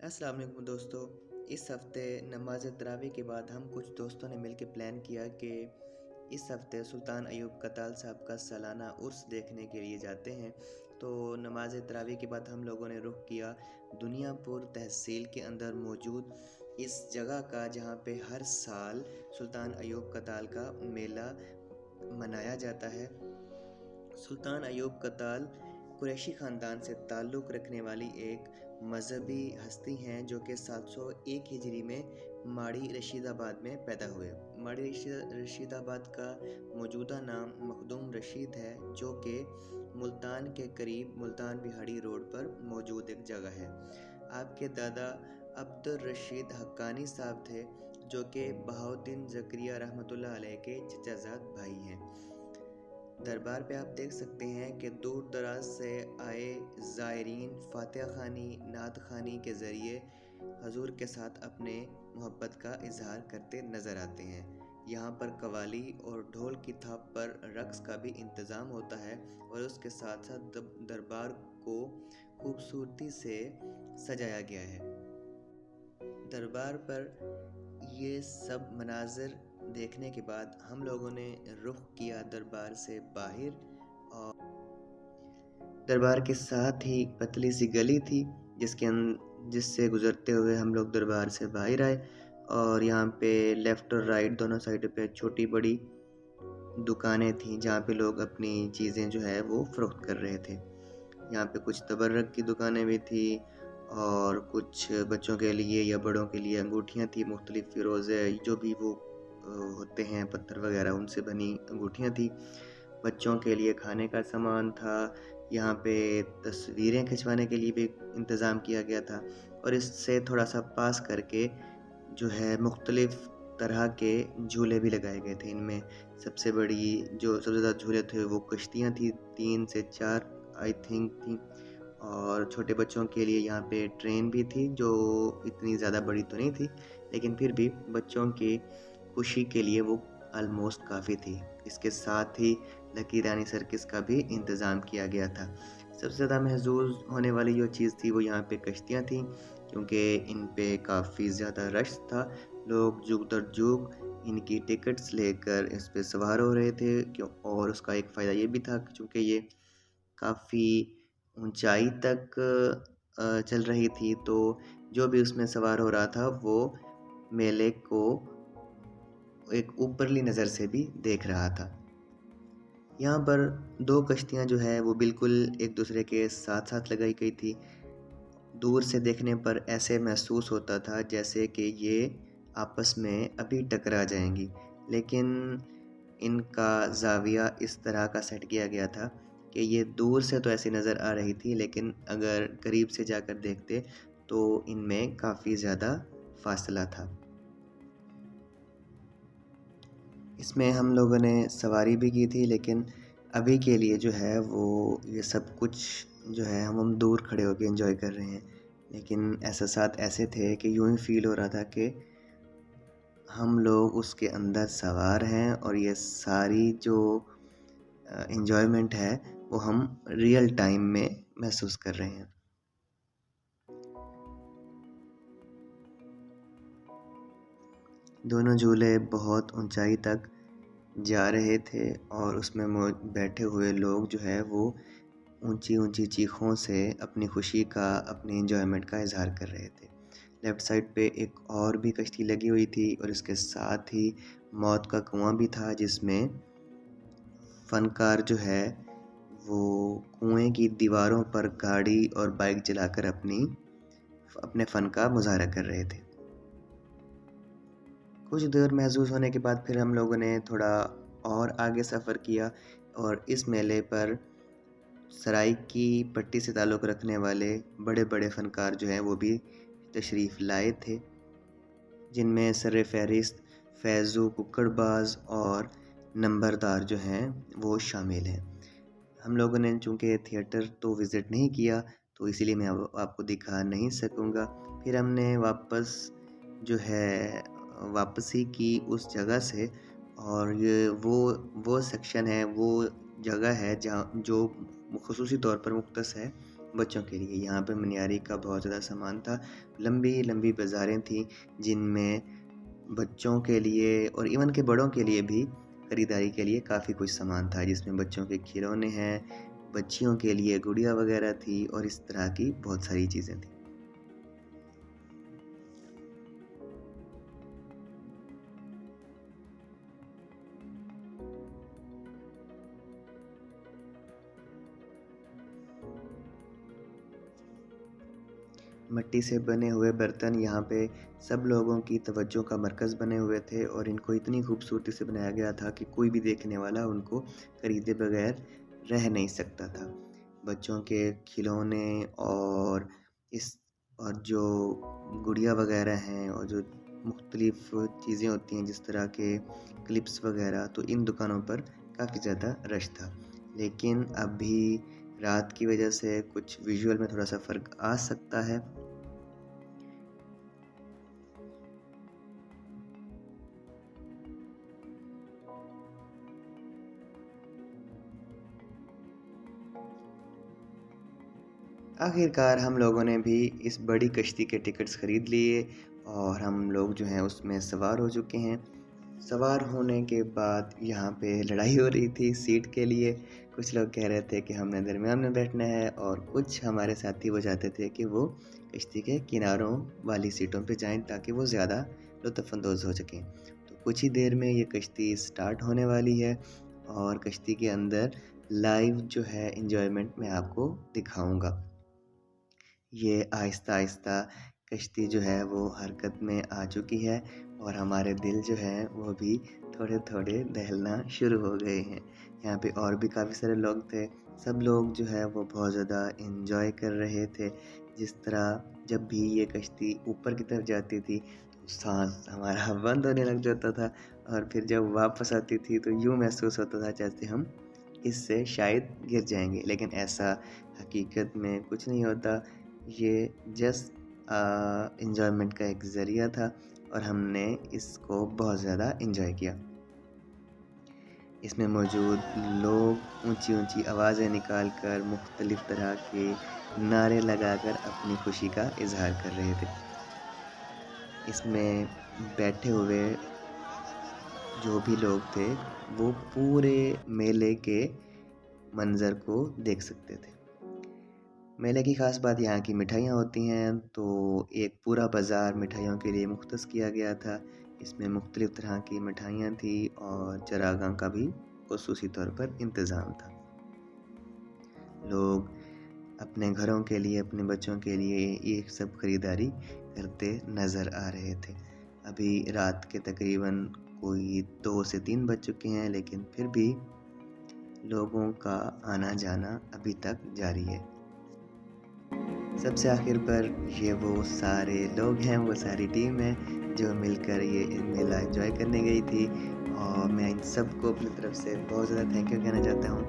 अस्सलाम वालेकुम दोस्तों। इस हफ़्ते नमाज तरावी के बाद हम कुछ दोस्तों ने मिलकर प्लान किया कि इस हफ़्ते सुल्तान अयूब कताल साहब का सालाना उर्स देखने के लिए जाते हैं। तो नमाज तरावी के बाद हम लोगों ने रुख किया दुनियापुर तहसील के अंदर मौजूद इस जगह का, जहाँ पे हर साल सुल्तान अयूब कताल का मेला मनाया जाता है। सुल्तान अयूब कताल कुरैशी ख़ानदान से ताल्लुक़ रखने वाली एक मजहबी हस्ती हैं, जो कि 701 हिजरी में माड़ी रशीदाबाद में पैदा हुए। माड़ी रशीदाबाद का मौजूदा नाम मखदूम रशीद है, जो कि मुल्तान के करीब मुल्तान बिहाड़ी रोड पर मौजूद एक जगह है। आपके दादा अब्दुल रशीद हक्कानी साहब थे, जो कि बहाउद्दीन ज़करिया रहमतुल्लाह अलैह के चचाज़ाद भाई हैं। दरबार पे आप देख सकते हैं कि दूर दराज से आए ज़ायरीन फातिहा ख़ानी, नात ख़ानी के ज़रिए हजूर के साथ अपने मोहब्बत का इजहार करते नज़र आते हैं। यहाँ पर कवाली और ढोल की थाप पर रक़्स का भी इंतज़ाम होता है और उसके साथ साथ दरबार को खूबसूरती से सजाया गया है। दरबार पर ये सब मनाज़िर देखने के बाद हम लोगों ने रुख किया दरबार से बाहर, और दरबार के साथ ही पतली सी गली थी जिससे गुज़रते हुए हम लोग दरबार से बाहर आए। और यहाँ पे लेफ़्ट और राइट दोनों साइड पे छोटी बड़ी दुकानें थीं, जहाँ पे लोग अपनी चीज़ें जो है वो फ़रोख्त कर रहे थे। यहाँ पे कुछ तबर्रक की दुकानें भी थी और कुछ बच्चों के लिए या बड़ों के लिए अंगूठियाँ थी, मुख्तलिफ़ फ़िरोज़े जो भी वो होते हैं पत्थर वगैरह उनसे बनी अंगूठियाँ थी। बच्चों के लिए खाने का सामान था। यहाँ पे तस्वीरें खिंचवाने के लिए भी इंतज़ाम किया गया था। और इससे थोड़ा सा पास करके जो है मुख्तलिफ़ तरह के झूले भी लगाए गए थे। इनमें सबसे सबसे ज़्यादा झूले थे वो कश्तियाँ थी, 3 से 4 आई थिंक थी। और छोटे बच्चों के लिए यहाँ पे ट्रेन भी थी, जो इतनी ज़्यादा बड़ी तो नहीं थी, लेकिन फिर भी बच्चों की खुशी के लिए वो ऑलमोस्ट काफ़ी थी। इसके साथ ही लकी रानी सर्किस का भी इंतज़ाम किया गया था। सबसे ज़्यादा महसूस होने वाली जो चीज़ थी वो यहाँ पे कश्तियाँ थीं, क्योंकि इन पे काफ़ी ज़्यादा रश था। लोग जुग दर जुग इनकी टिकट्स लेकर इस पे सवार हो रहे थे। और उसका एक फ़ायदा ये भी था कि चूँकि ये काफ़ी ऊंचाई तक चल रही थी, तो जो भी उसमें सवार हो रहा था वो मेले को एक ऊपरली नज़र से भी देख रहा था। यहाँ पर 2 कश्तियाँ जो है वो बिल्कुल एक दूसरे के साथ साथ लगाई गई थी। दूर से देखने पर ऐसे महसूस होता था जैसे कि ये आपस में अभी टकरा जाएंगी, लेकिन इनका ज़ाविया इस तरह का सेट किया गया था कि ये दूर से तो ऐसी नज़र आ रही थी, लेकिन अगर करीब से जाकर देखते तो इनमें काफ़ी ज़्यादा फासला था। इसमें हम लोगों ने सवारी भी की थी, लेकिन अभी के लिए जो है वो ये सब कुछ जो है हम दूर खड़े होकर एंजॉय कर रहे हैं। लेकिन एहसासात ऐसे थे कि यूँ ही फील हो रहा था कि हम लोग उसके अंदर सवार हैं और ये सारी जो एंजॉयमेंट है वो हम रियल टाइम में महसूस कर रहे हैं। दोनों झूले बहुत ऊंचाई तक जा रहे थे और उसमें बैठे हुए लोग जो है वो ऊंची ऊंची चीखों से अपनी खुशी का, अपनी एंजॉयमेंट का इजहार कर रहे थे। लेफ़्ट साइड पे एक और भी कश्ती लगी हुई थी और इसके साथ ही मौत का कुआं भी था, जिसमें फ़नकार जो है वो कुएं की दीवारों पर गाड़ी और बाइक चलाकर अपने फ़न का मुजाहरा कर रहे थे। कुछ देर महसूस होने के बाद फिर हम लोगों ने थोड़ा और आगे सफ़र किया और इस मेले पर सराय की पट्टी से ताल्लुक़ रखने वाले बड़े बड़े फ़नकार जो हैं वो भी तशरीफ़ लाए थे, जिनमें सर फ़हरिस्त फैज़ू कुक्कड़बाज और नंबरदार जो हैं वो शामिल हैं। हम लोगों ने चूँकि थिएटर तो विज़िट नहीं किया, तो इसीलिए मैं आपको दिखा नहीं सकूँगा। फिर हमने जो है वापसी की उस जगह से, और ये वो सेक्शन है, वो जगह है जहाँ जो ख़ुसूसी तौर पर मुख्तस है بچوں کے لیے یہاں پہ منیاری کا بہت زیادہ سامان تھا. لمبی لمبی بازاریں تھیں جن میں بچوں کے لیے اور ایون کے بڑوں کے لیے بھی خریداری کے لیے کافی کچھ سامان تھا، جس میں بچوں کے کھلونے ہیں، بچیوں کے لیے گڑیا وغیرہ تھی اور اس طرح کی بہت ساری چیزیں تھیں. مٹی سے بنے ہوئے برتن یہاں پہ سب لوگوں کی توجہ کا مرکز بنے ہوئے تھے اور ان کو اتنی خوبصورتی سے بنایا گیا تھا کہ کوئی بھی دیکھنے والا ان کو خریدے بغیر رہ نہیں سکتا تھا. بچوں کے کھلونے اور جو گڑیا وغیرہ ہیں اور جو مختلف چیزیں ہوتی ہیں جس طرح کے کلپس وغیرہ، تو ان دکانوں پر کافی زیادہ رش تھا. لیکن اب بھی رات کی وجہ سے کچھ ویژول میں تھوڑا سا فرق آ سکتا ہے. آخر کار ہم لوگوں نے بھی اس بڑی کشتی کے ٹکٹس خرید لیے اور ہم لوگ جو ہیں اس میں سوار ہو چکے ہیں. سوار ہونے کے بعد یہاں پہ لڑائی ہو رہی تھی سیٹ کے لیے. کچھ لوگ کہہ رہے تھے کہ ہم نے درمیان میں بیٹھنا ہے اور کچھ ہمارے ساتھی وہ چاہتے تھے کہ وہ کشتی کے کناروں والی سیٹوں پہ جائیں تاکہ وہ زیادہ لطف اندوز ہو سکیں. تو کچھ ہی دیر میں یہ کشتی سٹارٹ ہونے والی ہے اور کشتی کے اندر لائیو جو ہے انجوائمنٹ میں آپ کو دکھاؤں گا. یہ آہستہ آہستہ کشتی جو ہے وہ حرکت میں آ چکی ہے اور ہمارے دل جو ہے وہ بھی تھوڑے تھوڑے دہلنا شروع ہو گئے ہیں. یہاں پہ اور بھی کافی سارے لوگ تھے. سب لوگ جو ہے وہ بہت زیادہ انجوائے کر رہے تھے. جس طرح جب بھی یہ کشتی اوپر کی طرف جاتی تھی تو سانس ہمارا بند ہونے لگ جاتا تھا اور پھر جب واپس آتی تھی تو یوں محسوس ہوتا تھا جیسے ہم اس سے شاید گر جائیں گے. لیکن ایسا حقیقت میں کچھ نہیں ہوتا. یہ جسٹ انجوائمنٹ کا ایک ذریعہ تھا اور ہم نے اس کو بہت زیادہ انجوائے کیا. اس میں موجود لوگ اونچی اونچی آوازیں نکال کر مختلف طرح کے نعرے لگا کر اپنی خوشی کا اظہار کر رہے تھے. اس میں بیٹھے ہوئے جو بھی لوگ تھے وہ پورے میلے کے منظر کو دیکھ سکتے تھے. میلے کی خاص بات یہاں کی مٹھائیاں ہوتی ہیں. تو ایک پورا بازار مٹھائیوں کے لیے مختص کیا گیا تھا. اس میں مختلف طرح کی مٹھائیاں تھیں اور چراغاں کا بھی خصوصی طور پر انتظام تھا. لوگ اپنے گھروں کے لیے اپنے بچوں کے لیے یہ سب خریداری کرتے نظر آ رہے تھے. ابھی رات کے تقریباً کوئی 2 سے 3 بج چکے ہیں لیکن پھر بھی لوگوں کا آنا جانا ابھی تک جاری ہے. سب سے آخر پر یہ وہ سارے لوگ ہیں، وہ ساری ٹیم ہے جو مل کر یہ میلہ انجوائے کرنے گئی تھی اور میں ان سب کو اپنی طرف سے بہت زیادہ تھینک یو کہنا چاہتا ہوں.